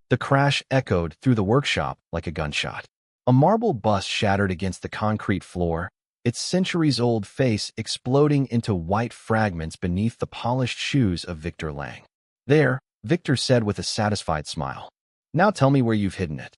The crash echoed through the workshop like a gunshot. A marble bust shattered against the concrete floor, its centuries-old face exploding into white fragments beneath the polished shoes of Victor Lang. "There," Victor said with a satisfied smile. "Now tell me where you've hidden it."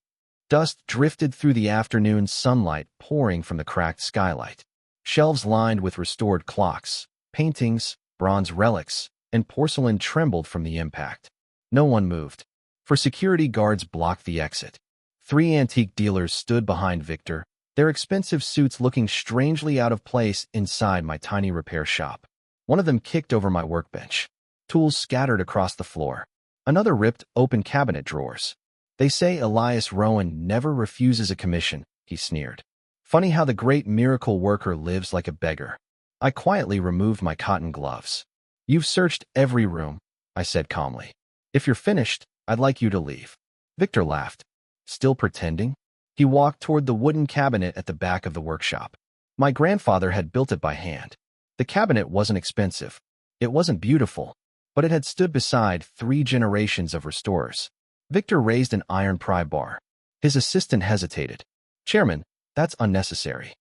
Dust drifted through the afternoon sunlight pouring from the cracked skylight. Shelves lined with restored clocks, paintings, bronze relics, and porcelain trembled from the impact. No one moved, for security guards blocked the exit. 3 antique dealers stood behind Victor, their expensive suits looking strangely out of place inside my tiny repair shop. One of them kicked over my workbench. Tools scattered across the floor. Another ripped open cabinet drawers. "They say Elias Rowan never refuses a commission," he sneered. "Funny how the great miracle worker lives like a beggar." I quietly removed my cotton gloves. "You've searched every room," I said calmly. "If you're finished, I'd like you to leave." Victor laughed. "Still pretending?" He walked toward the wooden cabinet at the back of the workshop. My grandfather had built it by hand. The cabinet wasn't expensive. It wasn't beautiful, but it had stood beside 3 generations of restorers. Victor raised an iron pry bar. His assistant hesitated. "Chairman, that's unnecessary."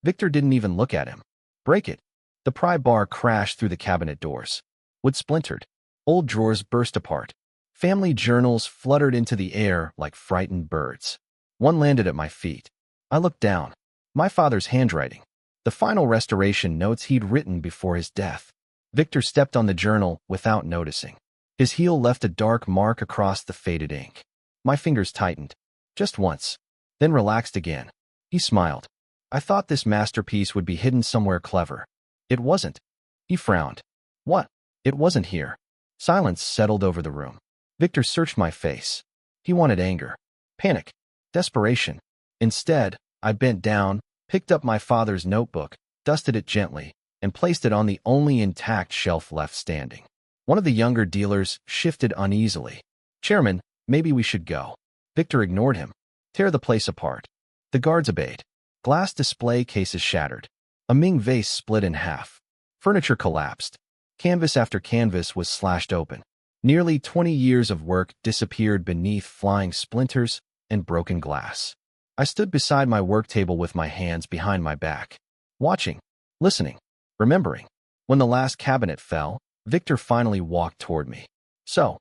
Victor didn't even look at him. "Break it." The pry bar crashed through the cabinet doors. Wood splintered. Old drawers burst apart. Family journals fluttered into the air like frightened birds. One landed at my feet. I looked down. My father's handwriting. The final restoration notes he'd written before his death. Victor stepped on the journal without noticing. His heel left a dark mark across the faded ink. My fingers tightened. Just once. Then relaxed again. He smiled. "I thought this masterpiece would be hidden somewhere clever." "It wasn't." He frowned. "What?" "It wasn't here." Silence settled over the room. Victor searched my face. He wanted anger, panic, desperation. Instead, I bent down, picked up my father's notebook, dusted it gently, and placed it on the only intact shelf left standing. One of the younger dealers shifted uneasily. "Chairman, maybe we should go." Victor ignored him. "Tear the place apart." The guards obeyed. Glass display cases shattered. A Ming vase split in half. Furniture collapsed. Canvas after canvas was slashed open. Nearly 20 years of work disappeared beneath flying splinters and broken glass. I stood beside my work table with my hands behind my back, watching, listening, remembering. When the last cabinet fell, Victor finally walked toward me. So,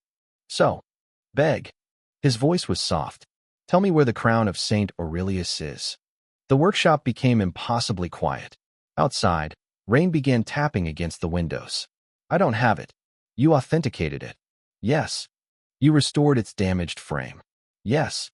beg." His voice was soft. "Tell me where the crown of Saint Aurelius is." The workshop became impossibly quiet. Outside, rain began tapping against the windows. "I don't have it." "You authenticated it." "Yes." "You restored its damaged frame." "Yes."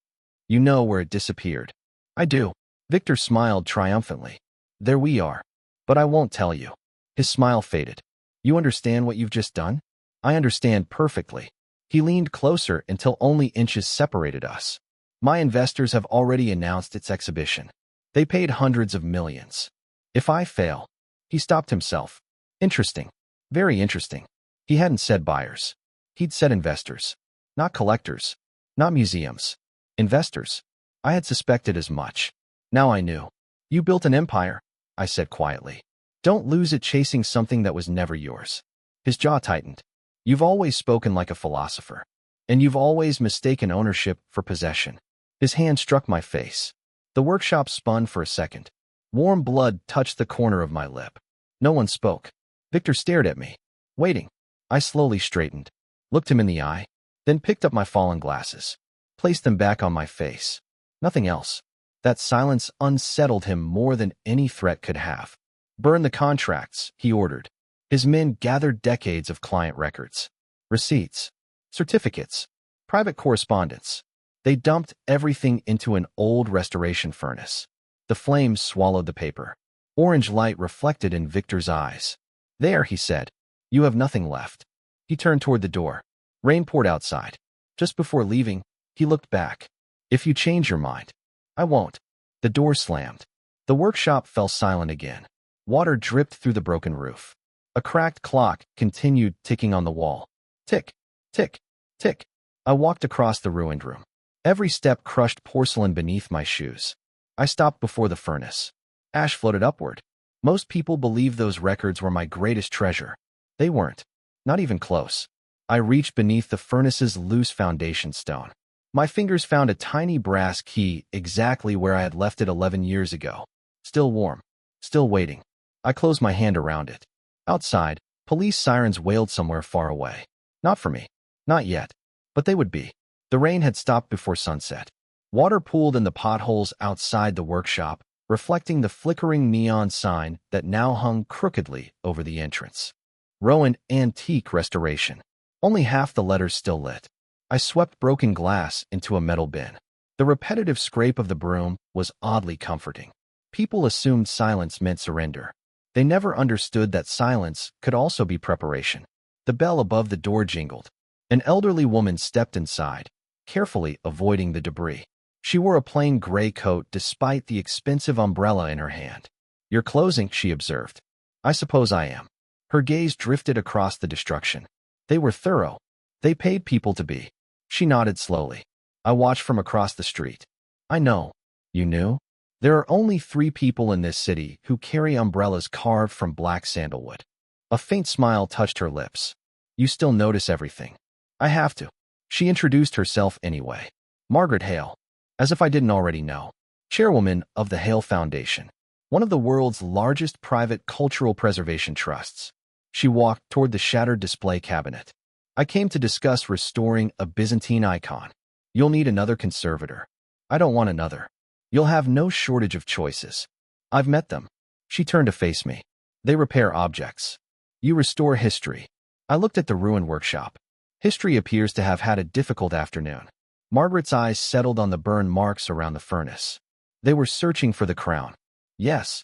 "You know where it disappeared." "I do." Victor smiled triumphantly. "There we are. But I won't tell you." His smile faded. "You understand what you've just done?" "I understand perfectly." He leaned closer until only inches separated us. "My investors have already announced its exhibition. They paid hundreds of millions. If I fail..." He stopped himself. "Interesting. Very interesting." He hadn't said buyers. He'd said investors. Not collectors. Not museums. Investors. I had suspected as much. Now I knew. "You built an empire," I said quietly. "Don't lose it chasing something that was never yours." His jaw tightened. "You've always spoken like a philosopher. And you've always mistaken ownership for possession." His hand struck my face. The workshop spun for a second. Warm blood touched the corner of my lip. No one spoke. Victor stared at me, waiting. I slowly straightened, looked him in the eye, then picked up my fallen glasses, placed them back on my face. Nothing else. That silence unsettled him more than any threat could have. "Burn the contracts," he ordered. His men gathered decades of client records, receipts, certificates, private correspondence. They dumped everything into an old restoration furnace. The flames swallowed the paper. Orange light reflected in Victor's eyes. "There," he said. "You have nothing left." He turned toward the door. Rain poured outside. Just before leaving, he looked back. "If you change your mind." "I won't." The door slammed. The workshop fell silent again. Water dripped through the broken roof. A cracked clock continued ticking on the wall. Tick, tick, tick. I walked across the ruined room. Every step crushed porcelain beneath my shoes. I stopped before the furnace. Ash floated upward. Most people believed those records were my greatest treasure. They weren't. Not even close. I reached beneath the furnace's loose foundation stone. My fingers found a tiny brass key exactly where I had left it 11 years ago. Still warm. Still waiting. I closed my hand around it. Outside, police sirens wailed somewhere far away. Not for me. Not yet. But they would be. The rain had stopped before sunset. Water pooled in the potholes outside the workshop, reflecting the flickering neon sign that now hung crookedly over the entrance. Rowan Antique Restoration. Only half the letters still lit. I swept broken glass into a metal bin. The repetitive scrape of the broom was oddly comforting. People assumed silence meant surrender. They never understood that silence could also be preparation. The bell above the door jingled. An elderly woman stepped inside, carefully avoiding the debris. She wore a plain gray coat despite the expensive umbrella in her hand. "You're closing," she observed. "I suppose I am." Her gaze drifted across the destruction. They were thorough. They paid people to be. She nodded slowly. I watched from across the street. "I know. You knew? There are only 3 people in this city who carry umbrellas carved from black sandalwood." A faint smile touched her lips. "You still notice everything." "I have to." She introduced herself anyway. "Margaret Hale." As if I didn't already know. Chairwoman of the Hale Foundation, one of the world's largest private cultural preservation trusts. She walked toward the shattered display cabinet. "I came to discuss restoring a Byzantine icon. You'll need another conservator." "I don't want another." "You'll have no shortage of choices. I've met them." She turned to face me. "They repair objects. You restore history." I looked at the ruined workshop. History appears to have had a difficult afternoon. Margaret's eyes settled on the burn marks around the furnace. "They were searching for the crown." "Yes."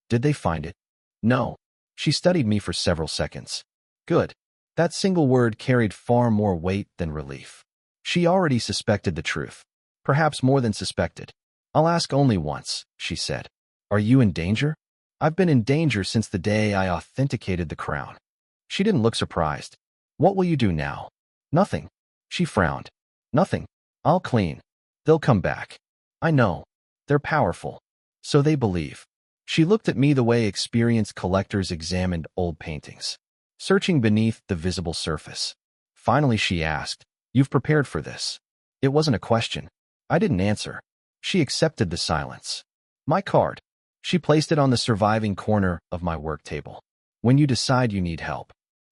"Did they find it?" "No." She studied me for several seconds. "Good." That single word carried far more weight than relief. She already suspected the truth. Perhaps more than suspected. "I'll ask only once," she said. "Are you in danger?" "I've been in danger since the day I authenticated the crown." She didn't look surprised. "What will you do now?" "Nothing." She frowned. "Nothing. I'll clean. They'll come back." "I know. They're powerful. So they believe." She looked at me the way experienced collectors examined old paintings, searching beneath the visible surface. Finally she asked, "You've prepared for this?" It wasn't a question. I didn't answer. She accepted the silence. "My card." She placed it on the surviving corner of my work table. "When you decide you need help."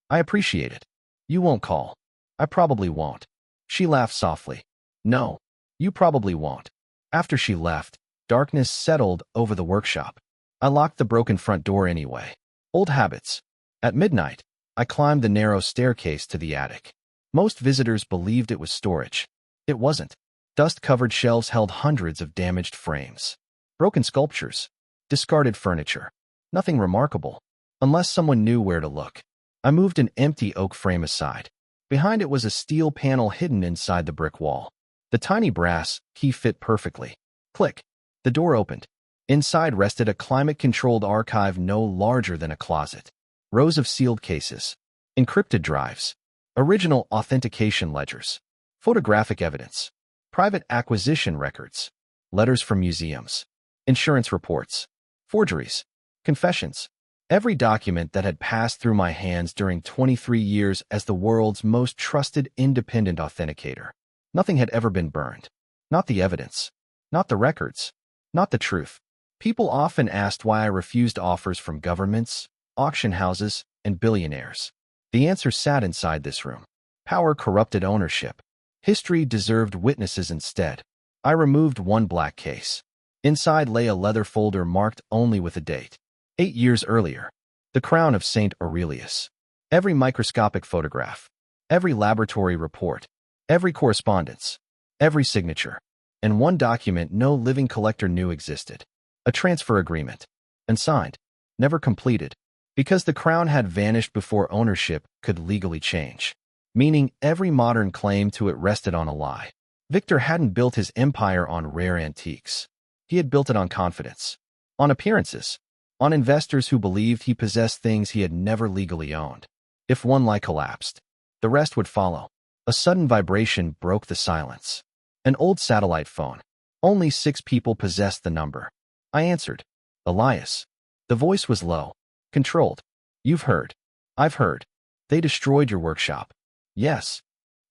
"I appreciate it." "You won't call." "I probably won't." She laughed softly. "No, you probably won't." After she left, darkness settled over the workshop. I locked the broken front door anyway. Old habits. At midnight, I climbed the narrow staircase to the attic. Most visitors believed it was storage. It wasn't. Dust-covered shelves held hundreds of damaged frames. Broken sculptures. Discarded furniture. Nothing remarkable, unless someone knew where to look. I moved an empty oak frame aside. Behind it was a steel panel hidden inside the brick wall. The tiny brass key fit perfectly. Click. The door opened. Inside rested a climate-controlled archive no larger than a closet. Rows of sealed cases. Encrypted drives. Original authentication ledgers. Photographic evidence. Private acquisition records. Letters from museums. Insurance reports. Forgeries. Confessions. Every document that had passed through my hands during 23 years as the world's most trusted independent authenticator. Nothing had ever been burned. Not the evidence. Not the records. Not the truth. People often asked why I refused offers from governments, auction houses, and billionaires. The answer sat inside this room. Power corrupted ownership. History deserved witnesses instead. I removed one black case. Inside lay a leather folder marked only with a date. 8 years earlier. The crown of St. Aurelius. Every microscopic photograph. Every laboratory report. Every correspondence. Every signature. And one document no living collector knew existed. A transfer agreement. And signed. Never completed. Because the crown had vanished before ownership could legally change. Meaning every modern claim to it rested on a lie. Victor hadn't built his empire on rare antiques. He had built it on confidence. On appearances. On investors who believed he possessed things he had never legally owned. If one lie collapsed, the rest would follow. A sudden vibration broke the silence. An old satellite phone. Only 6 people possessed the number. I answered. "Elias." The voice was low. Controlled. "You've heard." "I've heard. They destroyed your workshop." "Yes."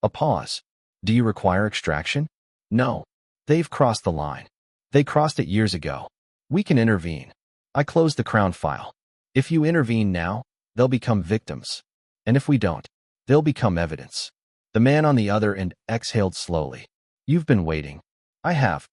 A pause. "Do you require extraction?" No. They've crossed the line. They crossed it years ago. We can intervene. I closed the Crown file. If you intervene now, they'll become victims. And if we don't, they'll become evidence. The man on the other end exhaled slowly. You've been waiting. I have.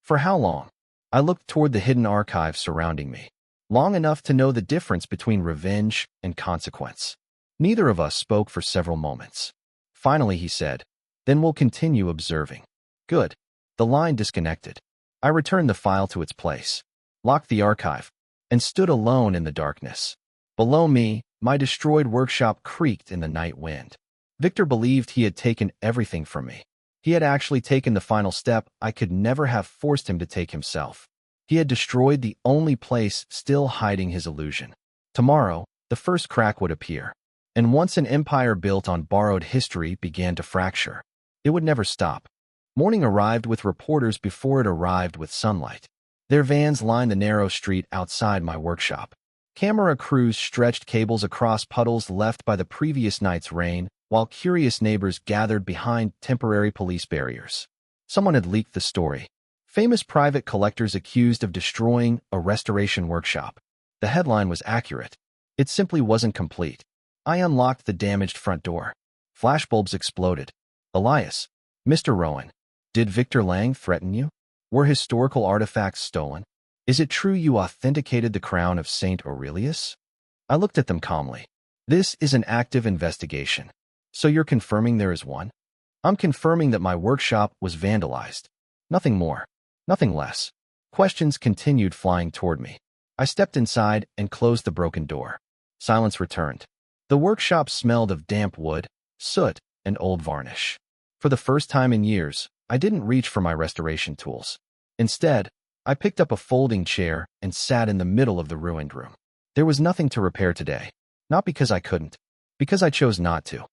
For how long? I looked toward the hidden archive surrounding me. Long enough to know the difference between revenge and consequence. Neither of us spoke for several moments. Finally, he said, "Then we'll continue observing." Good. The line disconnected. I returned the file to its place, locked the archive, and stood alone in the darkness. Below me, my destroyed workshop creaked in the night wind. Victor believed he had taken everything from me. He had actually taken the final step I could never have forced him to take himself. He had destroyed the only place still hiding his illusion. Tomorrow, the first crack would appear. And once an empire built on borrowed history began to fracture, it would never stop. Morning arrived with reporters before it arrived with sunlight. Their vans lined the narrow street outside my workshop. Camera crews stretched cables across puddles left by the previous night's rain, while curious neighbors gathered behind temporary police barriers. Someone had leaked the story. Famous private collectors accused of destroying a restoration workshop. The headline was accurate. It simply wasn't complete. I unlocked the damaged front door. Flashbulbs exploded. Elias. Mr. Rowan. Did Victor Lang threaten you? Were historical artifacts stolen? Is it true you authenticated the crown of Saint Aurelius? I looked at them calmly. This is an active investigation. So you're confirming there is one? I'm confirming that my workshop was vandalized. Nothing more. Nothing less. Questions continued flying toward me. I stepped inside and closed the broken door. Silence returned. The workshop smelled of damp wood, soot, and old varnish. For the first time in years, I didn't reach for my restoration tools. Instead, I picked up a folding chair and sat in the middle of the ruined room. There was nothing to repair today. Not because I couldn't, because I chose not to.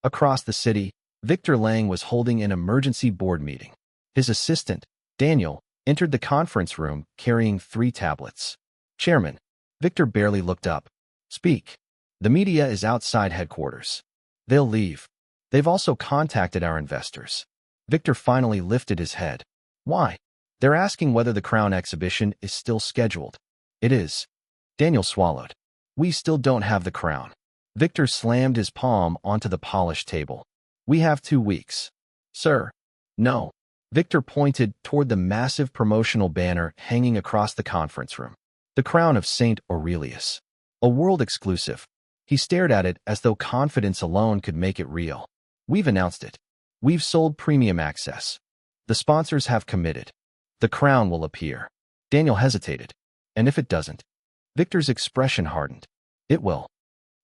Across the city, Victor Lang was holding an emergency board meeting. His assistant, Daniel, entered the conference room carrying 3 tablets. Chairman, Victor barely looked up. Speak. The media is outside headquarters. They'll leave. They've also contacted our investors. Victor finally lifted his head. Why? They're asking whether the Crown exhibition is still scheduled. It is. Daniel swallowed. We still don't have the crown. Victor slammed his palm onto the polished table. We have 2 weeks. Sir. No. Victor pointed toward the massive promotional banner hanging across the conference room. The crown of Saint Aurelius. A world exclusive. He stared at it as though confidence alone could make it real. We've announced it. We've sold premium access. The sponsors have committed. The crown will appear. Daniel hesitated. And if it doesn't? Victor's expression hardened. It will.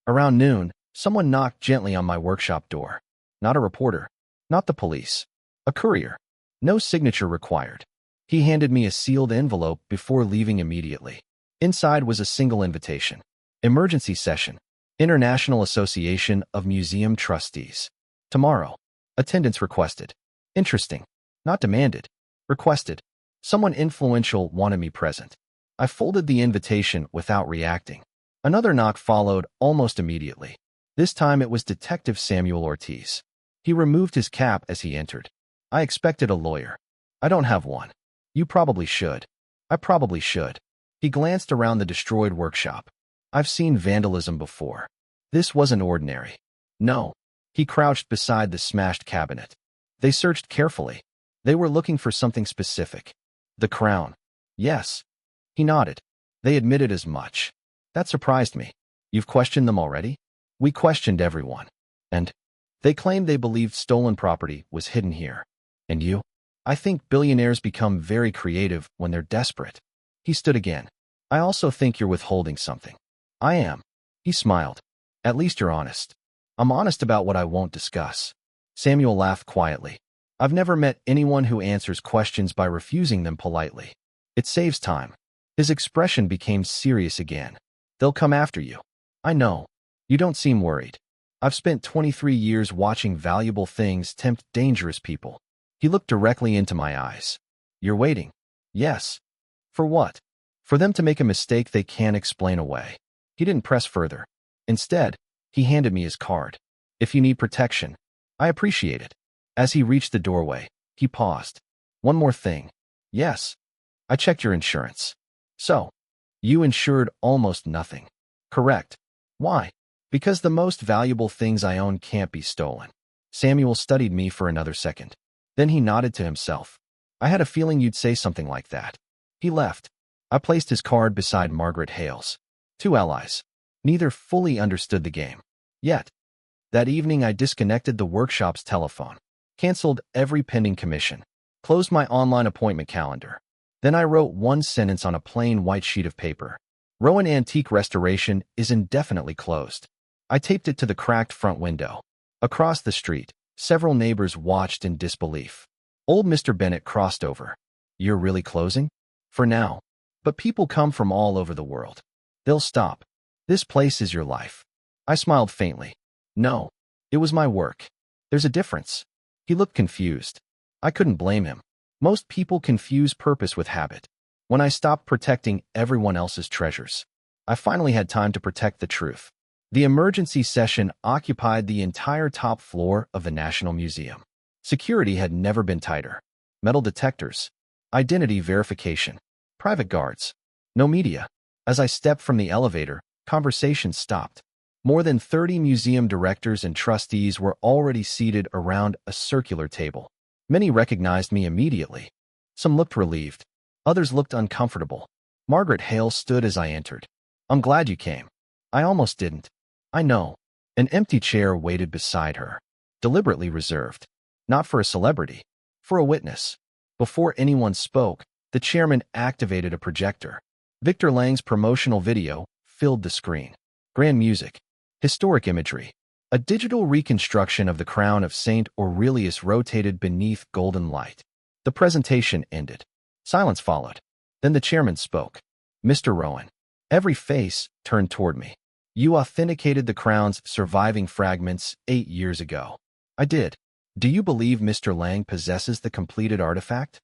Around noon, someone knocked gently on my workshop door. Not a reporter. Not the police. A courier. No signature required. He handed me a sealed envelope before leaving immediately. Inside was a single invitation. Emergency session. International Association of Museum Trustees. Tomorrow. Attendance requested. Interesting. Not demanded. Requested. Someone influential wanted me present. I folded the invitation without reacting. Another knock followed almost immediately. This time it was Detective Samuel Ortiz. He removed his cap as he entered. I expected a lawyer. I don't have one. You probably should. I probably should. He glanced around the destroyed workshop. I've seen vandalism before. This wasn't ordinary. No. He crouched beside the smashed cabinet. They searched carefully. They were looking for something specific. The crown. Yes. He nodded. They admitted as much. That surprised me. You've questioned them already? We questioned everyone. And they claimed they believed stolen property was hidden here. And you? I think billionaires become very creative when they're desperate. He stood again. I also think you're withholding something. I am. He smiled. At least you're honest. I'm honest about what I won't discuss. Samuel laughed quietly. I've never met anyone who answers questions by refusing them politely. It saves time. His expression became serious again. They'll come after you. I know. You don't seem worried. I've spent 23 years watching valuable things tempt dangerous people. He looked directly into my eyes. You're waiting. Yes. For what? For them to make a mistake they can't explain away. He didn't press further. Instead, he handed me his card. If you need protection, I appreciate it. As he reached the doorway, he paused. One more thing. Yes, I checked your insurance. So, you insured almost nothing. Correct. Why? Because the most valuable things I own can't be stolen. Samuel studied me for another second. Then he nodded to himself. I had a feeling you'd say something like that. He left. I placed his card beside Margaret Hale's. Two allies. Neither fully understood the game. Yet. That evening I disconnected the workshop's telephone, canceled every pending commission, closed my online appointment calendar. Then I wrote one sentence on a plain white sheet of paper. Rowan Antique Restoration is indefinitely closed. I taped it to the cracked front window. Across the street, several neighbors watched in disbelief. Old Mr. Bennett crossed over. You're really closing? For now. But people come from all over the world. They'll stop. This place is your life. I smiled faintly. No. It was my work. There's a difference. He looked confused. I couldn't blame him. Most people confuse purpose with habit. When I stopped protecting everyone else's treasures, I finally had time to protect the truth. The emergency session occupied the entire top floor of the National Museum. Security had never been tighter. Metal detectors, identity verification, private guards, no media. As I stepped from the elevator, conversation stopped. More than 30 museum directors and trustees were already seated around a circular table. Many recognized me immediately. Some looked relieved. Others looked uncomfortable. Margaret Hale stood as I entered. I'm glad you came. I almost didn't. I know. An empty chair waited beside her, deliberately reserved. Not for a celebrity, for a witness. Before anyone spoke, the chairman activated a projector. Victor Lang's promotional video filled the screen. Grand music, historic imagery. A digital reconstruction of the crown of Saint Aurelius rotated beneath golden light. The presentation ended. Silence followed. Then the chairman spoke. Mr. Rowan. Every face turned toward me. You authenticated the crown's surviving fragments 8 years ago. I did. Do you believe Mr. Lang possesses the completed artifact?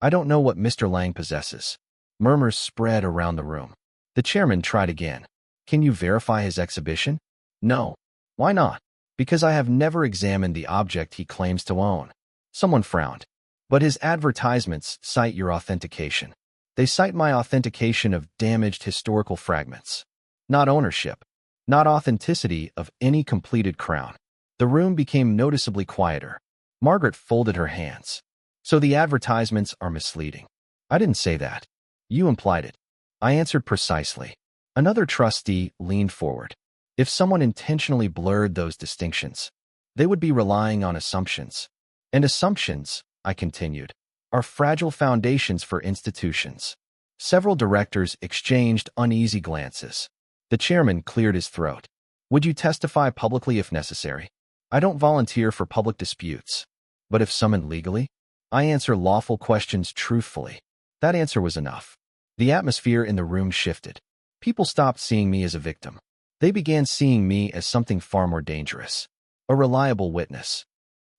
I don't know what Mr. Lang possesses. Murmurs spread around the room. The chairman tried again. Can you verify his exhibition? No. Why not? Because I have never examined the object he claims to own. Someone frowned. But his advertisements cite your authentication. They cite my authentication of damaged historical fragments. Not ownership. Not authenticity of any completed crown. The room became noticeably quieter. Margaret folded her hands. So the advertisements are misleading. I didn't say that. You implied it. I answered precisely. Another trustee leaned forward. If someone intentionally blurred those distinctions, they would be relying on assumptions. And assumptions, I continued, are fragile foundations for institutions. Several directors exchanged uneasy glances. The chairman cleared his throat. Would you testify publicly if necessary? I don't volunteer for public disputes. But if summoned legally, I answer lawful questions truthfully. That answer was enough. The atmosphere in the room shifted. People stopped seeing me as a victim. They began seeing me as something far more dangerous. A reliable witness.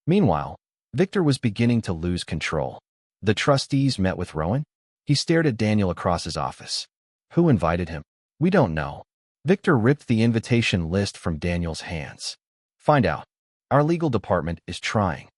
Meanwhile, Victor was beginning to lose control. The trustees met with Rowan. He stared at Daniel across his office. Who invited him? We don't know. Victor ripped the invitation list from Daniel's hands. Find out. Our legal department is trying.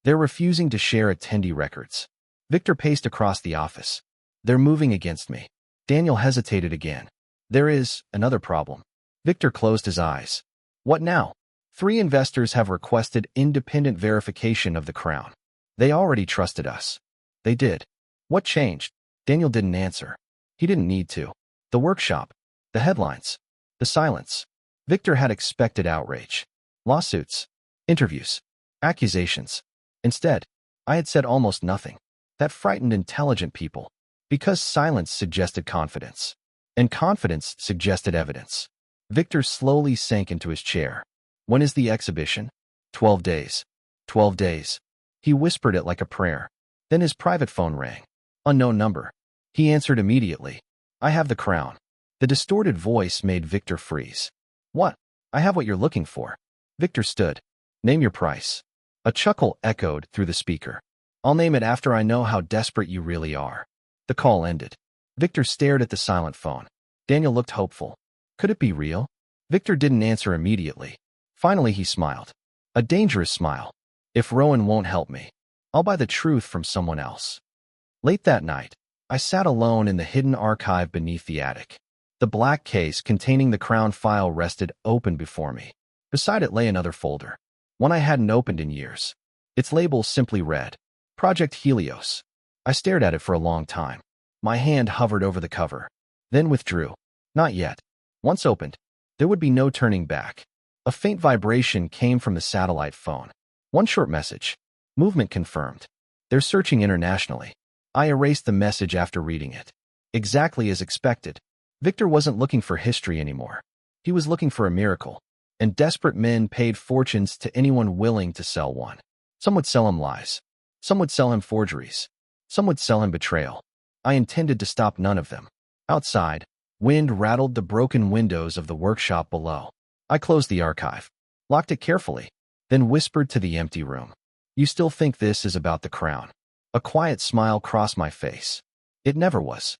They're refusing to share attendee records. Victor paced across the office. They're moving against me. Daniel hesitated again. There is another problem. Victor closed his eyes. What now? 3 investors have requested independent verification of the crown. They already trusted us. They did. What changed? Daniel didn't answer. He didn't need to. The workshop. The headlines. The silence. Victor had expected outrage. Lawsuits. Interviews. Accusations. Instead, I had said almost nothing. That frightened intelligent people. Because silence suggested confidence. And confidence suggested evidence. Victor slowly sank into his chair. When is the exhibition? 12 days. 12 days. He whispered it like a prayer. Then his private phone rang. Unknown number. He answered immediately. I have the crown. The distorted voice made Victor freeze. What? I have what you're looking for. Victor stood. Name your price. A chuckle echoed through the speaker. I'll name it after I know how desperate you really are. The call ended. Victor stared at the silent phone. Daniel looked hopeful. Could it be real? Victor didn't answer immediately. Finally, he smiled. A dangerous smile. If Rowan won't help me, I'll buy the truth from someone else. Late that night, I sat alone in the hidden archive beneath the attic. The black case containing the Crown file rested open before me. Beside it lay another folder, one I hadn't opened in years. Its label simply read, Project Helios. I stared at it for a long time. My hand hovered over the cover, then withdrew. Not yet. Once opened, there would be no turning back. A faint vibration came from the satellite phone. One short message. Movement confirmed. They're searching internationally. I erased the message after reading it. Exactly as expected. Victor wasn't looking for history anymore. He was looking for a miracle, and desperate men paid fortunes to anyone willing to sell one. Some would sell him lies. Some would sell him forgeries. Some would sell him betrayal. I intended to stop none of them. Outside, wind rattled the broken windows of the workshop below. I closed the archive, locked it carefully, then whispered to the empty room. You still think this is about the Crown? A quiet smile crossed my face. It never was.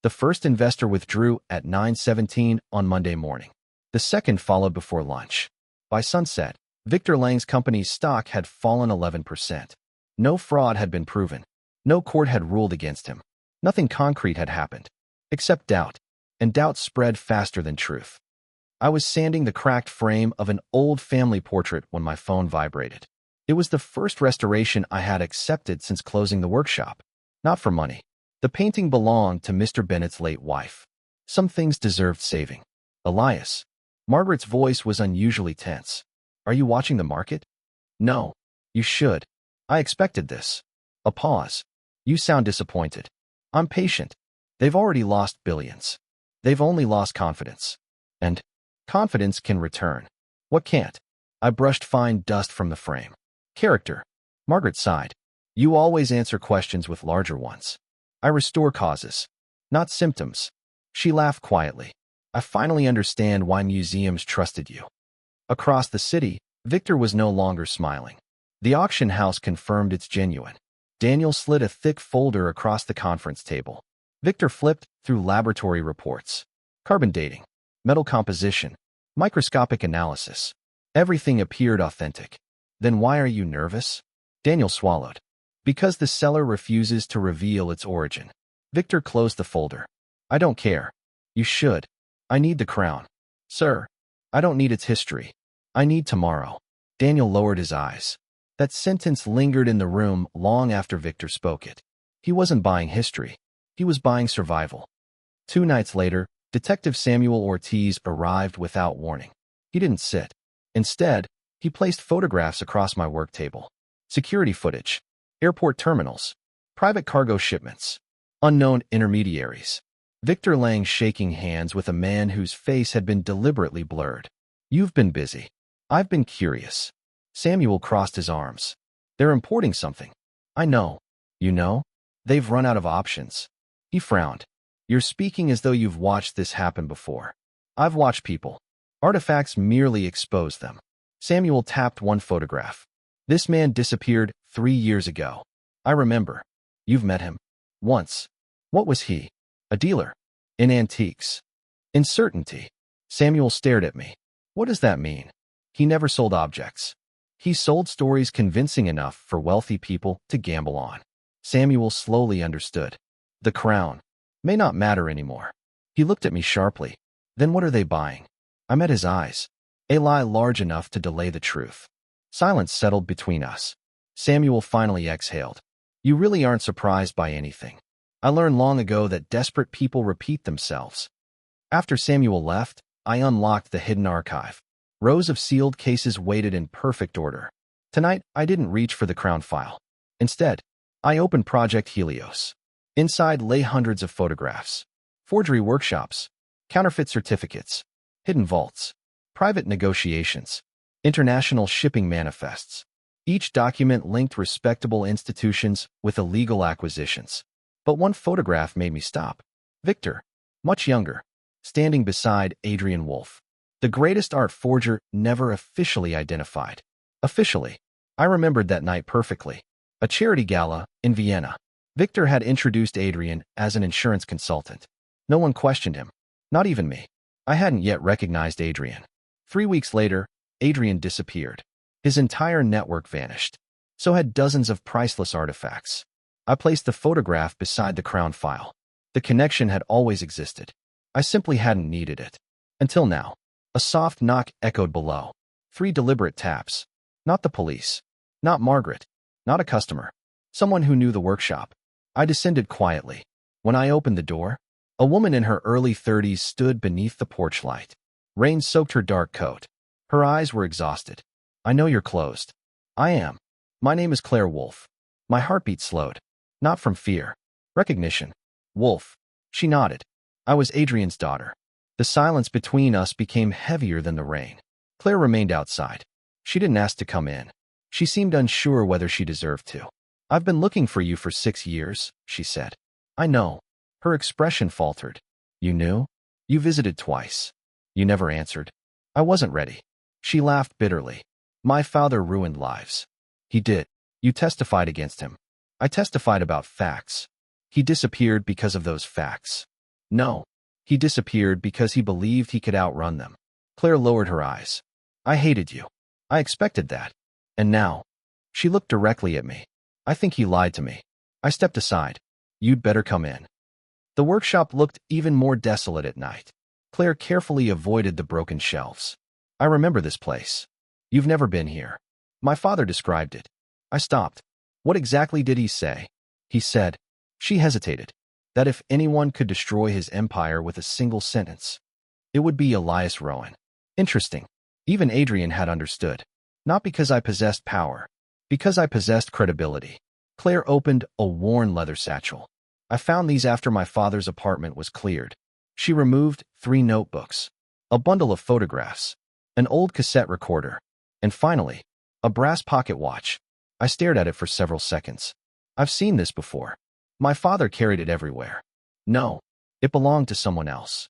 The first investor withdrew at 9:17 on Monday morning. The second followed before lunch. By sunset, Victor Lang's company's stock had fallen 11%. No fraud had been proven. No court had ruled against him. Nothing concrete had happened, except doubt, and doubt spread faster than truth. I was sanding the cracked frame of an old family portrait when my phone vibrated. It was the first restoration I had accepted since closing the workshop. Not for money. The painting belonged to Mr. Bennett's late wife. Some things deserved saving. Elias. Margaret's voice was unusually tense. Are you watching the market? No. You should. I expected this. A pause. You sound disappointed. I'm patient. They've already lost billions. They've only lost confidence. And confidence can return. What can't? I brushed fine dust from the frame. Character. Margaret sighed. You always answer questions with larger ones. I restore causes, not symptoms. She laughed quietly. I finally understand why museums trusted you. Across the city, Victor was no longer smiling. The auction house confirmed it's genuine. Daniel slid a thick folder across the conference table. Victor flipped through laboratory reports. Carbon dating, metal composition, microscopic analysis. Everything appeared authentic. Then why are you nervous? Daniel swallowed. Because the seller refuses to reveal its origin. Victor closed the folder. I don't care. You should. I need the Crown. Sir, I don't need its history. I need tomorrow. Daniel lowered his eyes. That sentence lingered in the room long after Victor spoke it. He wasn't buying history. He was buying survival. 2 nights later, Detective Samuel Ortiz arrived without warning. He didn't sit. Instead, he placed photographs across my work table. Security footage. Airport terminals. Private cargo shipments. Unknown intermediaries. Victor Lang shaking hands with a man whose face had been deliberately blurred. You've been busy. I've been curious. Samuel crossed his arms. They're importing something. I know. You know? They've run out of options. He frowned. You're speaking as though you've watched this happen before. I've watched people. Artifacts merely expose them. Samuel tapped one photograph. This man disappeared 3 years ago. I remember. You've met him. Once. What was he? A dealer. In antiques. In certainty. Samuel stared at me. What does that mean? He never sold objects. He sold stories convincing enough for wealthy people to gamble on. Samuel slowly understood. The Crown may not matter anymore. He looked at me sharply. Then what are they buying? I met his eyes. A lie large enough to delay the truth. Silence settled between us. Samuel finally exhaled. You really aren't surprised by anything. I learned long ago that desperate people repeat themselves. After Samuel left, I unlocked the hidden archive. Rows of sealed cases waited in perfect order. Tonight, I didn't reach for the Crown file. Instead, I opened Project Helios. Inside lay hundreds of photographs. Forgery workshops. Counterfeit certificates. Hidden vaults. Private negotiations. International shipping manifests. Each document linked respectable institutions with illegal acquisitions. But one photograph made me stop. Victor, much younger, standing beside Adrian Wolfe. The greatest art forger never officially identified. Officially. I remembered that night perfectly. A charity gala in Vienna. Victor had introduced Adrian as an insurance consultant. No one questioned him. Not even me. I hadn't yet recognized Adrian. 3 weeks later, Adrian disappeared. His entire network vanished. So had dozens of priceless artifacts. I placed the photograph beside the crown file. The connection had always existed. I simply hadn't needed it. Until now. A soft knock echoed below. 3 deliberate taps. Not the police. Not Margaret. Not a customer. Someone who knew the workshop. I descended quietly. When I opened the door, a woman in her early 30s stood beneath the porch light. Rain soaked her dark coat. Her eyes were exhausted. I know you're closed. I am. My name is Claire Wolfe. My heartbeat slowed. Not from fear. Recognition. Wolfe. She nodded. I was Adrian's daughter. The silence between us became heavier than the rain. Claire remained outside. She didn't ask to come in. She seemed unsure whether she deserved to. I've been looking for you for 6 years, she said. I know. Her expression faltered. You knew? You visited twice. You never answered. I wasn't ready. She laughed bitterly. My father ruined lives. He did. You testified against him. I testified about facts. He disappeared because of those facts. No. He disappeared because he believed he could outrun them. Claire lowered her eyes. I hated you. I expected that. And now? She looked directly at me. I think he lied to me. I stepped aside. You'd better come in. The workshop looked even more desolate at night. Claire carefully avoided the broken shelves. I remember this place. You've never been here. My father described it. I stopped. What exactly did he say? He said. She hesitated. That if anyone could destroy his empire with a single sentence, it would be Elias Rowan. Interesting. Even Adrian had understood. Not because I possessed power. Because I possessed credibility. Claire opened a worn leather satchel. I found these after my father's apartment was cleared. She removed 3 notebooks, a bundle of photographs, an old cassette recorder, and finally, a brass pocket watch. I stared at it for several seconds. I've seen this before. My father carried it everywhere. No, it belonged to someone else.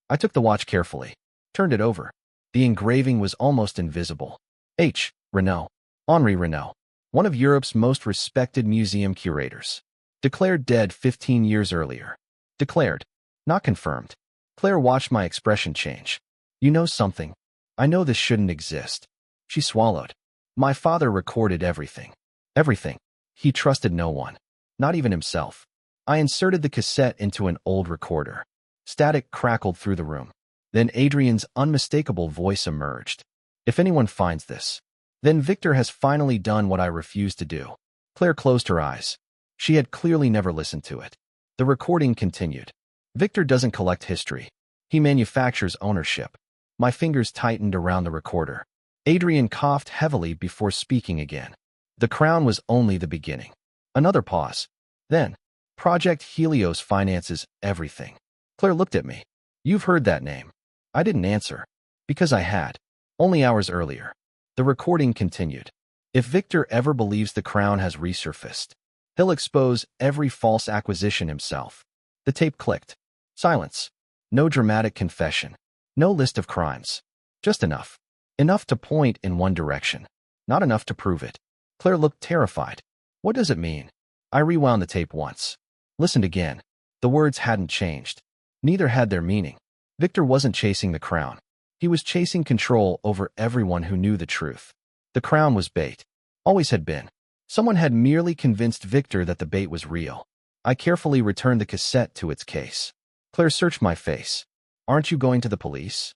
I took the watch carefully, turned it over. The engraving was almost invisible. H. Renault. Henri Renault, one of Europe's most respected museum curators. Declared dead 15 years earlier. Declared. Not confirmed. Claire watched my expression change. You know something? I know this shouldn't exist. She swallowed. My father recorded everything. Everything. He trusted no one. Not even himself. I inserted the cassette into an old recorder. Static crackled through the room. Then Adrian's unmistakable voice emerged. If anyone finds this, then Victor has finally done what I refused to do. Claire closed her eyes. She had clearly never listened to it. The recording continued. Victor doesn't collect history. He manufactures ownership. My fingers tightened around the recorder. Adrian coughed heavily before speaking again. The crown was only the beginning. Another pause. Then, Project Helios finances everything. Claire looked at me. You've heard that name. I didn't answer. Because I had. Only hours earlier. The recording continued. If Victor ever believes the crown has resurfaced, he'll expose every false acquisition himself. The tape clicked. Silence. No dramatic confession. No list of crimes. Just enough. Enough to point in one direction. Not enough to prove it. Claire looked terrified. What does it mean? I rewound the tape once. Listened again. The words hadn't changed. Neither had their meaning. Victor wasn't chasing the crown. He was chasing control over everyone who knew the truth. The crown was bait. Always had been. Someone had merely convinced Victor that the bait was real. I carefully returned the cassette to its case. Claire searched my face. Aren't you going to the police?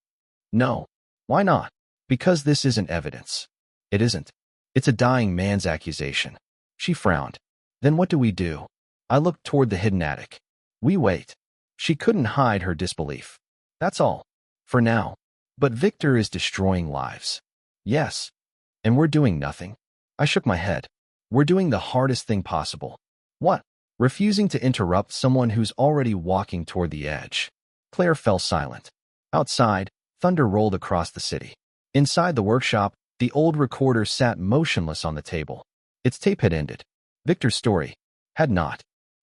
No. Why not? Because this isn't evidence. It isn't. It's a dying man's accusation. She frowned. Then what do we do? I looked toward the hidden attic. We wait. She couldn't hide her disbelief. That's all. For now. But Victor is destroying lives. Yes. And we're doing nothing. I shook my head. We're doing the hardest thing possible. What? Refusing to interrupt someone who's already walking toward the edge. Claire fell silent. Outside, thunder rolled across the city. Inside the workshop, the old recorder sat motionless on the table. Its tape had ended. Victor's story had not.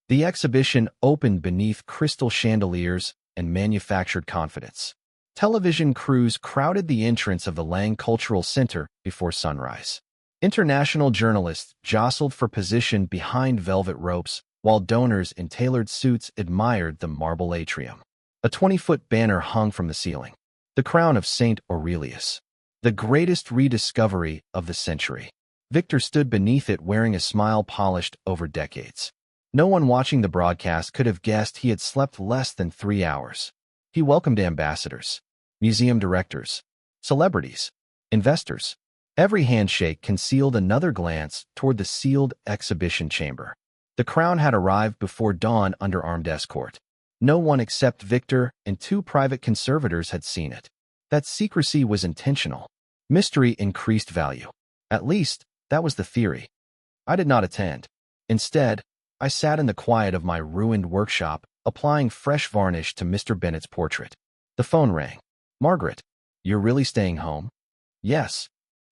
The exhibition opened beneath crystal chandeliers and manufactured confidence. Television crews crowded the entrance of the Lang Cultural Center before sunrise. International journalists jostled for position behind velvet ropes, while donors in tailored suits admired the marble atrium. A 20-foot banner hung from the ceiling. The crown of Saint Aurelius. The greatest rediscovery of the century. Victor stood beneath it wearing a smile polished over decades. No one watching the broadcast could have guessed he had slept less than 3 hours. He welcomed ambassadors, museum directors, celebrities, investors. Every handshake concealed another glance toward the sealed exhibition chamber. The crown had arrived before dawn under armed escort. No one except Victor and 2 private conservators had seen it. That secrecy was intentional. Mystery increased value. At least, that was the theory. I did not attend. Instead, I sat in the quiet of my ruined workshop, applying fresh varnish to Mr. Bennet's portrait. The phone rang. "Margaret, you're really staying home?" "Yes.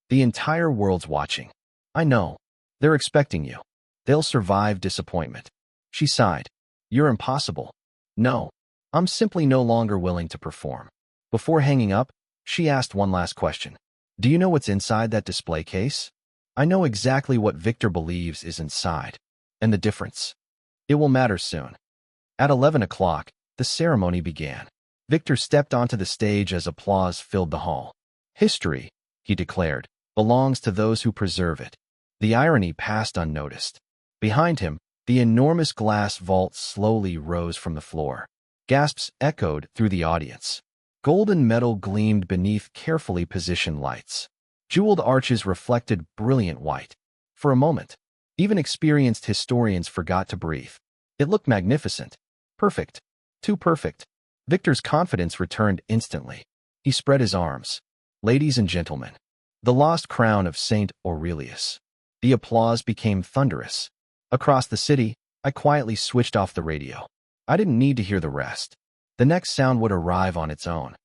The entire world's watching. I know. They're expecting you. They'll survive disappointment." She sighed. "You're impossible." "No. I'm simply no longer willing to perform." Before hanging up, she asked one last question. "Do you know what's inside that display case?" "I know exactly what Victor believes is inside. And the difference. It will matter soon." At 11 o'clock, the ceremony began. Victor stepped onto the stage as applause filled the hall. "History," he declared, "belongs to those who preserve it." The irony passed unnoticed. Behind him, the enormous glass vault slowly rose from the floor. Gasps echoed through the audience. Golden metal gleamed beneath carefully positioned lights. Jeweled arches reflected brilliant white. For a moment, even experienced historians forgot to breathe. It looked magnificent. Perfect. Too perfect. Victor's confidence returned instantly. He spread his arms. "Ladies and gentlemen, the lost crown of Saint Aurelius." The applause became thunderous. Across the city, I quietly switched off the radio. I didn't need to hear the rest. The next sound would arrive on its own.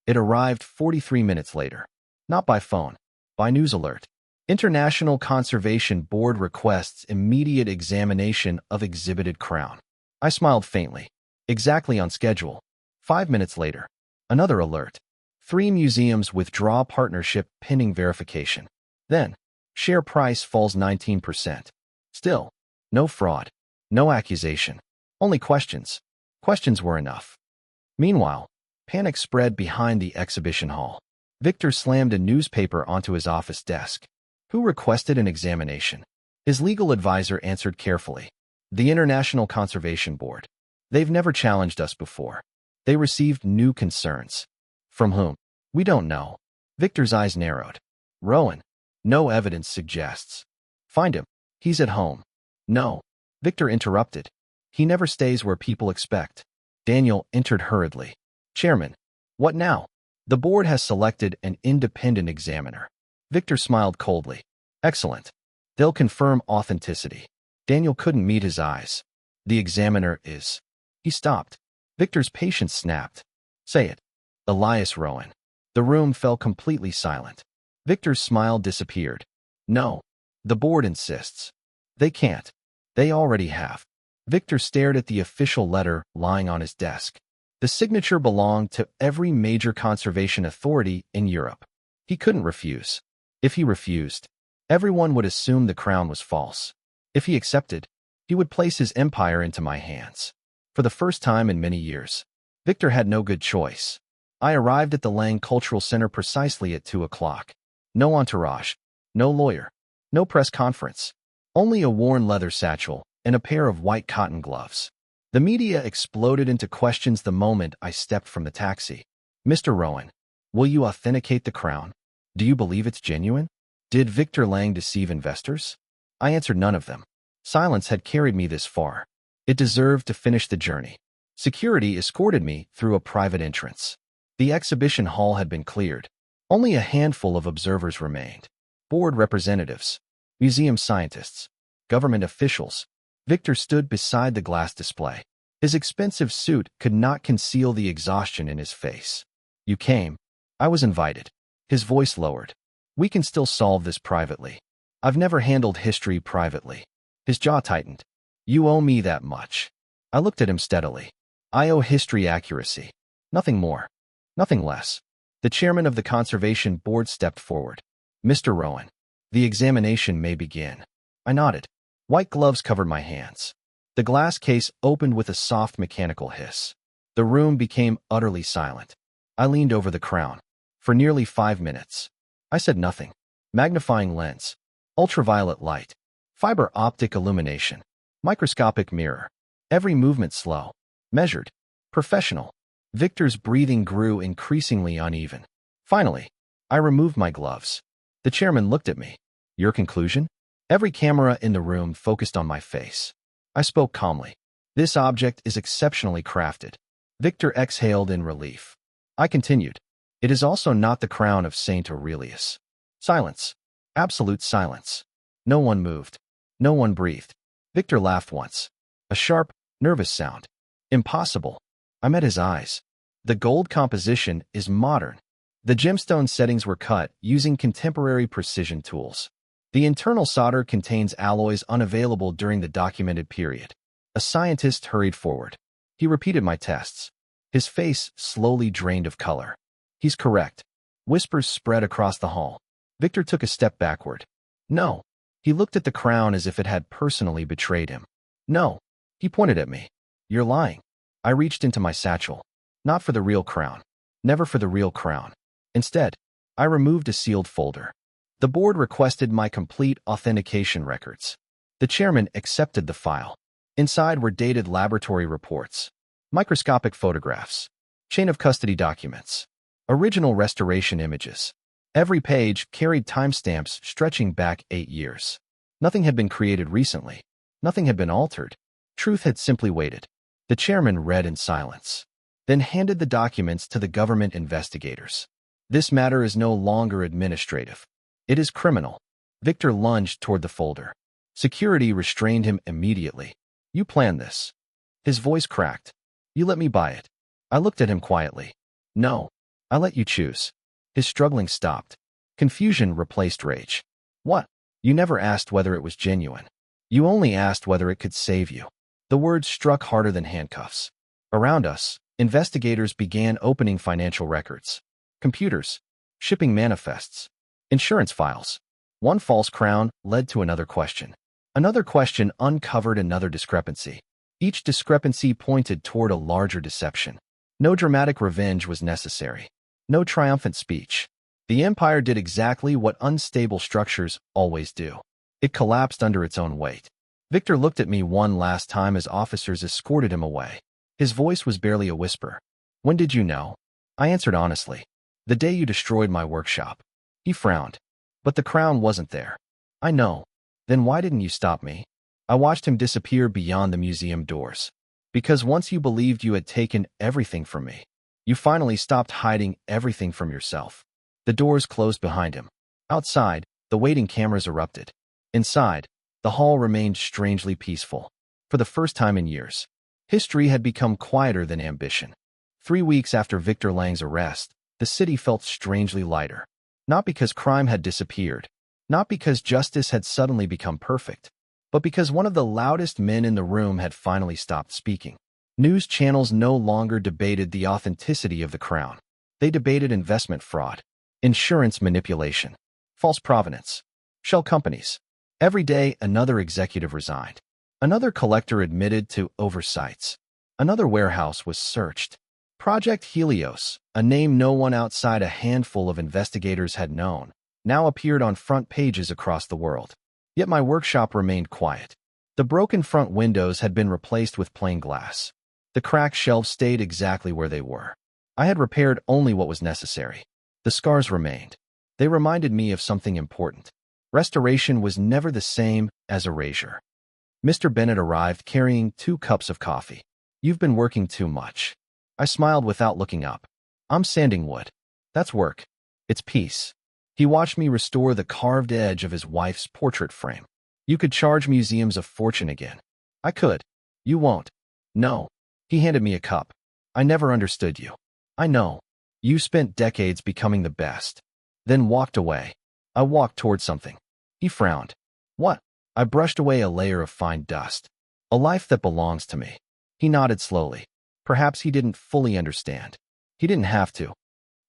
It arrived 43 minutes later. Not by phone, by news alert. International Conservation Board requests immediate examination of exhibited crown. I smiled faintly. Exactly on schedule. 5 minutes later, another alert. 3 museums withdraw partnership pending verification. Then, share price falls 19%. Still, no fraud, no accusation, only questions. Questions were enough. Meanwhile, panic spread behind the exhibition hall. Victor slammed a newspaper onto his office desk. "Who requested an examination?" His legal advisor answered carefully. "The International Conservation Board. They've never challenged us before. They received new concerns." "From whom?" "We don't know." Victor's eyes narrowed. "Rowan. No evidence suggests." "Find him. He's at home." "No." Victor interrupted. "He never stays where people expect." Daniel entered hurriedly. "Chairman, what now?" "The board has selected an independent examiner." Victor smiled coldly. "Excellent. They'll confirm authenticity." Daniel couldn't meet his eyes. "The examiner is—" He stopped. Victor's patience snapped. "Say it." "Elias Rowan." The room fell completely silent. Victor's smile disappeared. "No. The board insists." "They can't. They already have." Victor stared at the official letter lying on his desk. The signature belonged to every major conservation authority in Europe. He couldn't refuse. If he refused, everyone would assume the crown was false. If he accepted, he would place his empire into my hands. For the first time in many years, Victor had no good choice. I arrived at the Lang Cultural Center precisely at 2 o'clock. No entourage, no lawyer, no press conference, only a worn leather satchel and a pair of white cotton gloves. The media exploded into questions the moment I stepped from the taxi. "Mr. Rowan, will you authenticate the crown? Do you believe it's genuine? Did Victor Lang deceive investors?" I answered none of them. Silence had carried me this far. It deserved to finish the journey. Security escorted me through a private entrance. The exhibition hall had been cleared. Only a handful of observers remained. Board representatives, museum scientists, government officials. Victor stood beside the glass display. His expensive suit could not conceal the exhaustion in his face. "You came. I was invited." His voice lowered. "We can still solve this privately. I've never handled history privately." His jaw tightened. "You owe me that much." I looked at him steadily. "I owe history accuracy. Nothing more. Nothing less." The chairman of the Conservation Board stepped forward. "Mr. Rowan, the examination may begin." I nodded. White gloves covered my hands. The glass case opened with a soft mechanical hiss. The room became utterly silent. I leaned over the crown. For nearly 5 minutes, I said nothing. Magnifying lens, ultraviolet light, fiber optic illumination, microscopic mirror. Every movement slow, measured, professional. Victor's breathing grew increasingly uneven. Finally, I removed my gloves. The chairman looked at me. Your conclusion? Every camera in the room focused on my face. I spoke calmly. This object is exceptionally crafted. Victor exhaled in relief. I continued. It is also not the crown of Saint Aurelius. Silence. Absolute silence. No one moved. No one breathed. Victor laughed once. A sharp, nervous sound. Impossible. I met his eyes. The gold composition is modern. The gemstone settings were cut using contemporary precision tools. The internal solder contains alloys unavailable during the documented period. A scientist hurried forward. He repeated my tests. His face slowly drained of color. He's correct. Whispers spread across the hall. Victor took a step backward. No. He looked at the crown as if it had personally betrayed him. No. He pointed at me. You're lying. I reached into my satchel. Not for the real crown. Never for the real crown. Instead, I removed a sealed folder. The board requested my complete authentication records. The chairman accepted the file. Inside were dated laboratory reports, microscopic photographs, chain of custody documents, original restoration images. Every page carried timestamps stretching back 8 years. Nothing had been created recently. Nothing had been altered. Truth had simply waited. The chairman read in silence, then handed the documents to the government investigators. This matter is no longer administrative. It is criminal. Victor lunged toward the folder. Security restrained him immediately. You planned this. His voice cracked. You let me buy it. I looked at him quietly. No. I let you choose. His struggling stopped. Confusion replaced rage. What? You never asked whether it was genuine. You only asked whether it could save you. The words struck harder than handcuffs. Around us, investigators began opening financial records. Computers, shipping manifests, insurance files. One false crown led to another question. Another question uncovered another discrepancy. Each discrepancy pointed toward a larger deception. No dramatic revenge was necessary. No triumphant speech. The empire did exactly what unstable structures always do. It collapsed under its own weight. Victor looked at me one last time as officers escorted him away. His voice was barely a whisper. When did you know? I answered honestly. The day you destroyed my workshop. He frowned. But the crown wasn't there. I know. Then why didn't you stop me? I watched him disappear beyond the museum doors. Because once you believed you had taken everything from me, you finally stopped hiding everything from yourself. The doors closed behind him. Outside, the waiting cameras erupted. Inside, the hall remained strangely peaceful. For the first time in years, history had become quieter than ambition. 3 weeks after Victor Lang's arrest, the city felt strangely lighter. Not because crime had disappeared, not because justice had suddenly become perfect, but because one of the loudest men in the room had finally stopped speaking. News channels no longer debated the authenticity of the crown. They debated investment fraud, insurance manipulation, false provenance, shell companies. Every day, another executive resigned. Another collector admitted to oversights. Another warehouse was searched. Project Helios, a name no one outside a handful of investigators had known, now appeared on front pages across the world. Yet my workshop remained quiet. The broken front windows had been replaced with plain glass. The cracked shelves stayed exactly where they were. I had repaired only what was necessary. The scars remained. They reminded me of something important. Restoration was never the same as erasure. Mr. Bennett arrived carrying 2 cups of coffee. You've been working too much. I smiled without looking up. I'm sanding wood. That's work. It's peace. He watched me restore the carved edge of his wife's portrait frame. You could charge museums a fortune again. I could. You won't. No. He handed me a cup. I never understood you. I know. You spent decades becoming the best. Then walked away. I walked toward something. He frowned. What? I brushed away a layer of fine dust. A life that belongs to me. He nodded slowly. Perhaps he didn't fully understand. He didn't have to.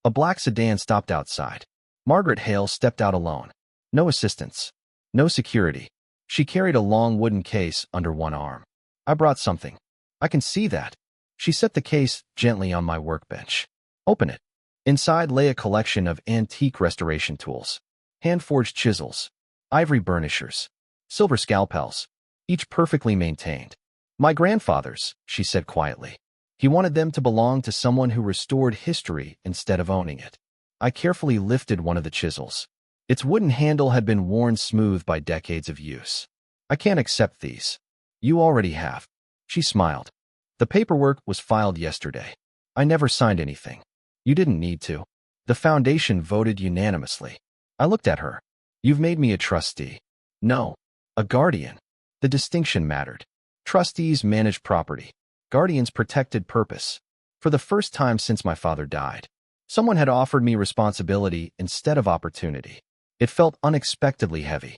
A black sedan stopped outside. Margaret Hale stepped out alone. No assistance. No security. She carried a long wooden case under one arm. I brought something. I can see that. She set the case gently on my workbench. Open it. Inside lay a collection of antique restoration tools. Hand-forged chisels. ivory burnishers, silver scalpels, each perfectly maintained. My grandfather's, she said quietly. He wanted them to belong to someone who restored history instead of owning it. I carefully lifted one of the chisels. Its wooden handle had been worn smooth by decades of use. I can't accept these. You already have. She smiled. The paperwork was filed yesterday. I never signed anything. You didn't need to. The foundation voted unanimously. I looked at her. You've made me a trustee. No, a guardian. The distinction mattered. Trustees managed property. Guardians protected purpose. For the first time since my father died, someone had offered me responsibility instead of opportunity. It felt unexpectedly heavy.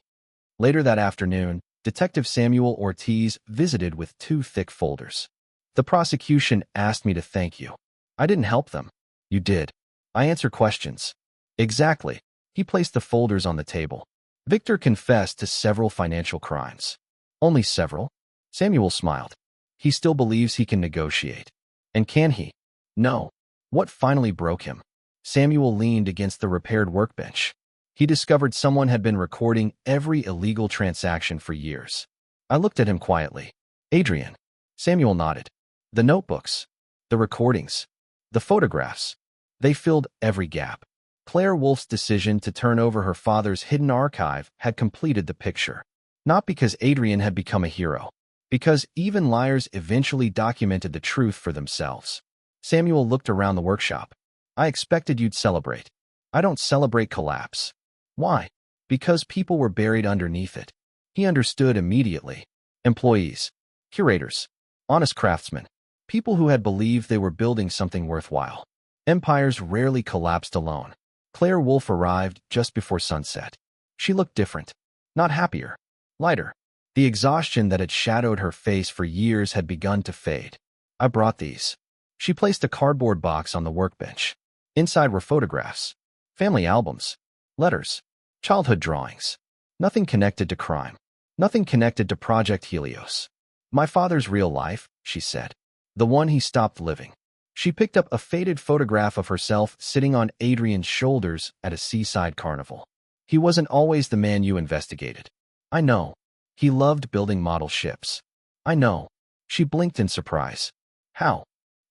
Later that afternoon, Detective Samuel Ortiz visited with 2 thick folders. The prosecution asked me to thank you. I didn't help them. You did. I answer questions. Exactly. He placed the folders on the table. Victor confessed to several financial crimes. Only several? Samuel smiled. He still believes he can negotiate. And can he? No. What finally broke him? Samuel leaned against the repaired workbench. He discovered someone had been recording every illegal transaction for years. I looked at him quietly. Adrian. Samuel nodded. The notebooks. The recordings. The photographs. They filled every gap. Claire Wolf's decision to turn over her father's hidden archive had completed the picture. Not because Adrian had become a hero, because even liars eventually documented the truth for themselves. Samuel looked around the workshop. I expected you'd celebrate. I don't celebrate collapse. Why? Because people were buried underneath it. He understood immediately. Employees, curators, honest craftsmen, people who had believed they were building something worthwhile. Empires rarely collapsed alone. Claire Wolf arrived just before sunset. She looked different. Not happier. Lighter. The exhaustion that had shadowed her face for years had begun to fade. I brought these. She placed a cardboard box on the workbench. Inside were photographs, family albums, letters, childhood drawings. Nothing connected to crime. Nothing connected to Project Helios. My father's real life, she said. The one he stopped living. She picked up a faded photograph of herself sitting on Adrian's shoulders at a seaside carnival. He wasn't always the man you investigated. I know. He loved building model ships. I know. She blinked in surprise. How?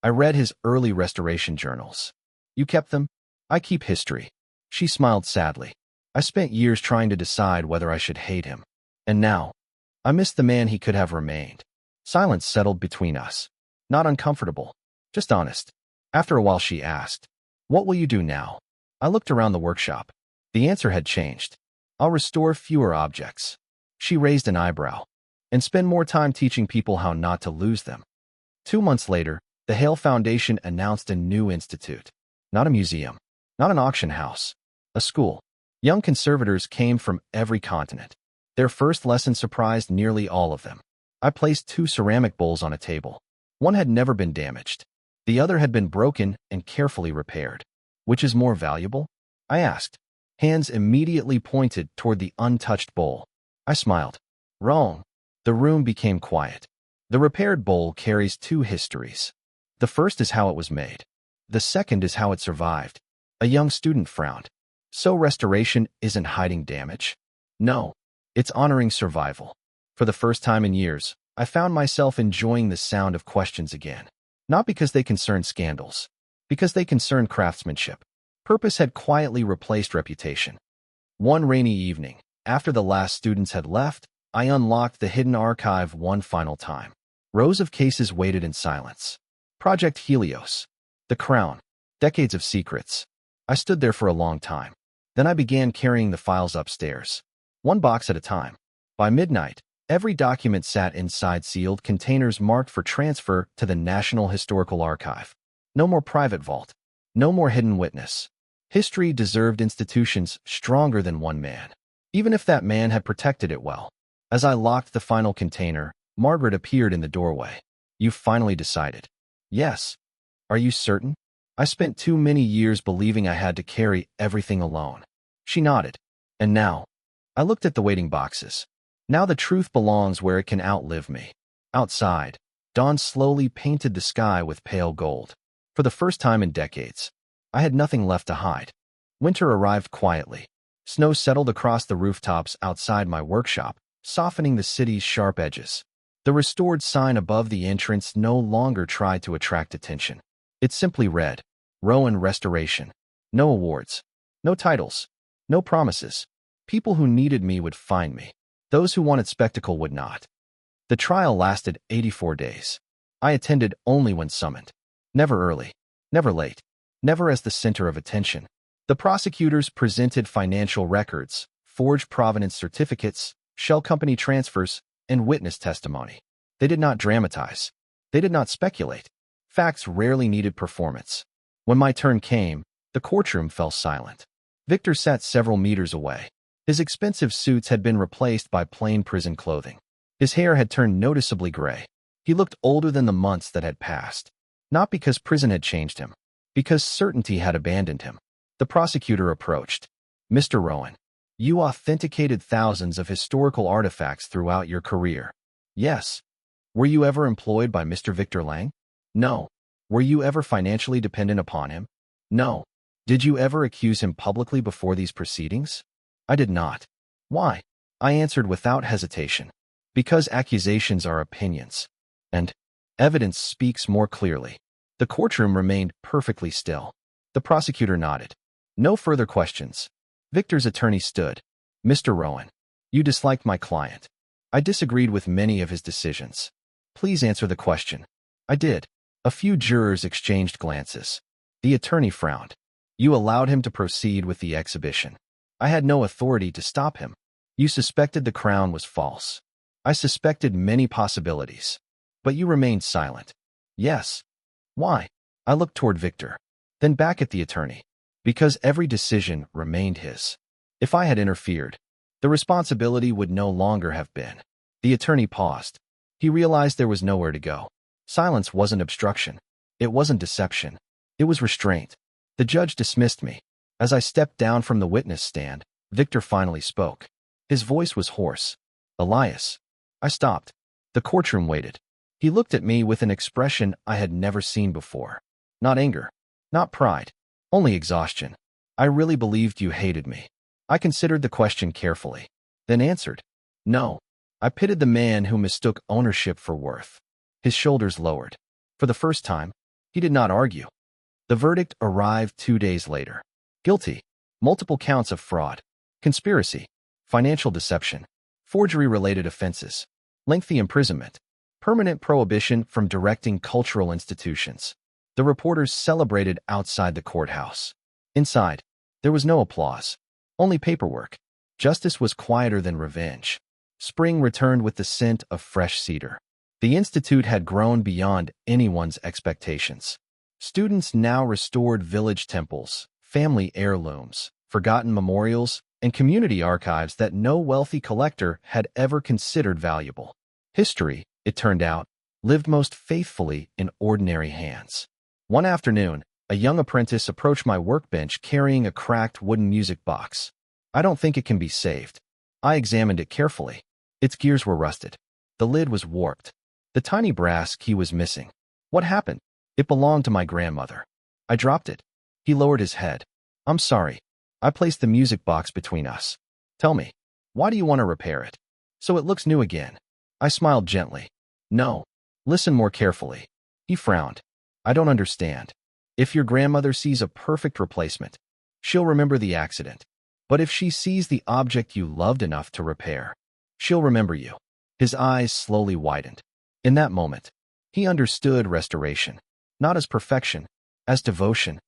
I read his early restoration journals. You kept them? I keep history. She smiled sadly. I spent years trying to decide whether I should hate him. And now, I miss the man he could have remained. Silence settled between us. Not uncomfortable. Just honest. After a while she asked, what will you do now? I looked around the workshop. The answer had changed. I'll restore fewer objects. She raised an eyebrow. And spend more time teaching people how not to lose them. 2 months later, the Hale Foundation announced a new institute. Not a museum. Not an auction house. A school. Young conservators came from every continent. Their first lesson surprised nearly all of them. I placed 2 ceramic bowls on a table. One had never been damaged. The other had been broken and carefully repaired. Which is more valuable? I asked. Hands immediately pointed toward the untouched bowl. I smiled. Wrong. The room became quiet. The repaired bowl carries 2 histories. The first is how it was made. The second is how it survived. A young student frowned. So restoration isn't hiding damage? No. It's honoring survival. For the first time in years, I found myself enjoying the sound of questions again. Not because they concerned scandals. Because they concerned craftsmanship. Purpose had quietly replaced reputation. One rainy evening, after the last students had left, I unlocked the hidden archive one final time. Rows of cases waited in silence. Project Helios. The Crown. Decades of secrets. I stood there for a long time. Then I began carrying the files upstairs. One box at a time. By midnight, every document sat inside sealed containers marked for transfer to the National Historical Archive. No more private vault. No more hidden witness. History deserved institutions stronger than one man, even if that man had protected it well. As I locked the final container, Margaret appeared in the doorway. You finally decided. Yes. Are you certain? I spent too many years believing I had to carry everything alone. She nodded. And now? I looked at the waiting boxes. Now the truth belongs where it can outlive me. Outside, dawn slowly painted the sky with pale gold. For the first time in decades, I had nothing left to hide. Winter arrived quietly. Snow settled across the rooftops outside my workshop, softening the city's sharp edges. The restored sign above the entrance no longer tried to attract attention. It simply read, Rowan Restoration. No awards. No titles. No promises. People who needed me would find me. Those who wanted spectacle would not. The trial lasted 84 days. I attended only when summoned. Never early. Never late. Never as the center of attention. The prosecutors presented financial records, forged provenance certificates, shell company transfers, and witness testimony. They did not dramatize. They did not speculate. Facts rarely needed performance. When my turn came, the courtroom fell silent. Victor sat several meters away. His expensive suits had been replaced by plain prison clothing. His hair had turned noticeably gray. He looked older than the months that had passed. Not because prison had changed him, because certainty had abandoned him. The prosecutor approached. Mr. Rowan, you authenticated thousands of historical artifacts throughout your career. Yes. Were you ever employed by Mr. Victor Lang? No. Were you ever financially dependent upon him? No. Did you ever accuse him publicly before these proceedings? I did not. Why? I answered without hesitation. Because accusations are opinions. And evidence speaks more clearly. The courtroom remained perfectly still. The prosecutor nodded. No further questions. Victor's attorney stood. Mr. Rowan, you disliked my client. I disagreed with many of his decisions. Please answer the question. I did. A few jurors exchanged glances. The attorney frowned. You allowed him to proceed with the exhibition. I had no authority to stop him. You suspected the crown was false. I suspected many possibilities. But you remained silent. Yes. Why? I looked toward Victor, then back at the attorney. Because every decision remained his. If I had interfered, the responsibility would no longer have been. The attorney paused. He realized there was nowhere to go. Silence wasn't obstruction. It wasn't deception. It was restraint. The judge dismissed me. As I stepped down from the witness stand, Victor finally spoke. His voice was hoarse. Elias. I stopped. The courtroom waited. He looked at me with an expression I had never seen before. Not anger. Not pride. Only exhaustion. I really believed you hated me. I considered the question carefully, then answered. No. I pitied the man who mistook ownership for worth. His shoulders lowered. For the first time, he did not argue. The verdict arrived 2 days later. Guilty. Multiple counts of fraud, conspiracy, financial deception, forgery-related offenses, lengthy imprisonment, permanent prohibition from directing cultural institutions. The reporters celebrated outside the courthouse. Inside, there was no applause, only paperwork. Justice was quieter than revenge. Spring returned with the scent of fresh cedar. The institute had grown beyond anyone's expectations. Students now restored village temples, family heirlooms, forgotten memorials, and community archives that no wealthy collector had ever considered valuable. History, it turned out, lived most faithfully in ordinary hands. One afternoon, a young apprentice approached my workbench carrying a cracked wooden music box. I don't think it can be saved. I examined it carefully. Its gears were rusted. The lid was warped. The tiny brass key was missing. What happened? It belonged to my grandmother. I dropped it. He lowered his head. I'm sorry. I placed the music box between us. Tell me, why do you want to repair it? So it looks new again. I smiled gently. No. Listen more carefully. He frowned. I don't understand. If your grandmother sees a perfect replacement, she'll remember the accident. But if she sees the object you loved enough to repair, she'll remember you. His eyes slowly widened. In that moment, he understood restoration, not as perfection, as devotion.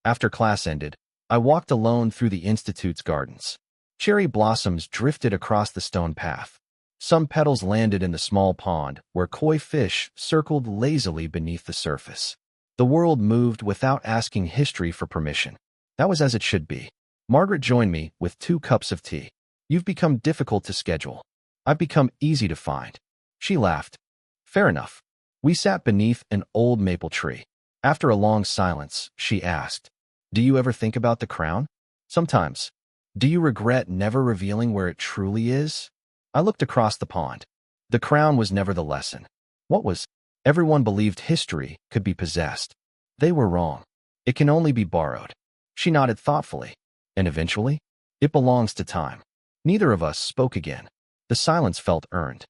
After class ended, I walked alone through the Institute's gardens. Cherry blossoms drifted across the stone path. Some petals landed in the small pond where koi fish circled lazily beneath the surface. The world moved without asking history for permission. That was as it should be. Margaret joined me with 2 cups of tea. You've become difficult to schedule. I've become easy to find. She laughed. Fair enough. We sat beneath an old maple tree. After a long silence, she asked, Do you ever think about the crown? Sometimes. Do you regret never revealing where it truly is? I looked across the pond. The crown was never the lesson. What was? Everyone believed history could be possessed. They were wrong. It can only be borrowed. She nodded thoughtfully. And eventually, It belongs to time. Neither of us spoke again. The silence felt earned.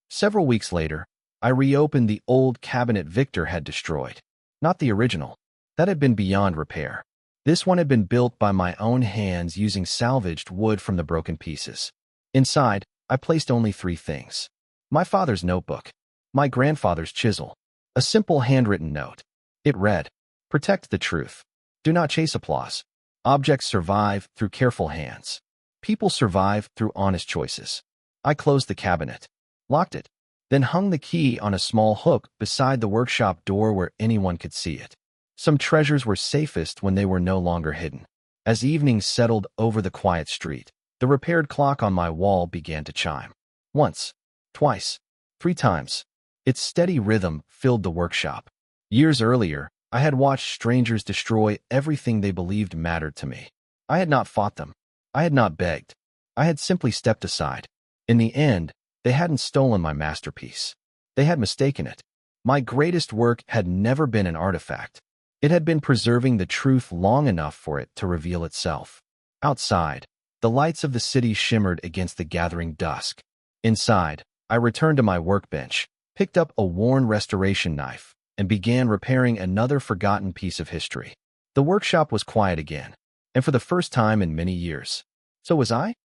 Several weeks later, I reopened the old cabinet Victor had destroyed. Not the original. That had been beyond repair. This one had been built by my own hands using salvaged wood from the broken pieces. Inside, I placed only 3 things. My father's notebook, my grandfather's chisel, a simple handwritten note. It read, "Protect the truth. Do not chase applause. Objects survive through careful hands. People survive through honest choices." I closed the cabinet, locked it, then hung the key on a small hook beside the workshop door where anyone could see it. Some treasures were safest when they were no longer hidden. As evening settled over the quiet street, the repaired clock on my wall began to chime. Once, twice, 3 times. Its steady rhythm filled the workshop. Years earlier, I had watched strangers destroy everything they believed mattered to me. I had not fought them. I had not begged. I had simply stepped aside. In the end, they hadn't stolen my masterpiece. They had mistaken it. My greatest work had never been an artifact. It had been preserving the truth long enough for it to reveal itself. Outside, the lights of the city shimmered against the gathering dusk. Inside, I returned to my workbench, picked up a worn restoration knife, and began repairing another forgotten piece of history. The workshop was quiet again, and for the first time in many years. So was I?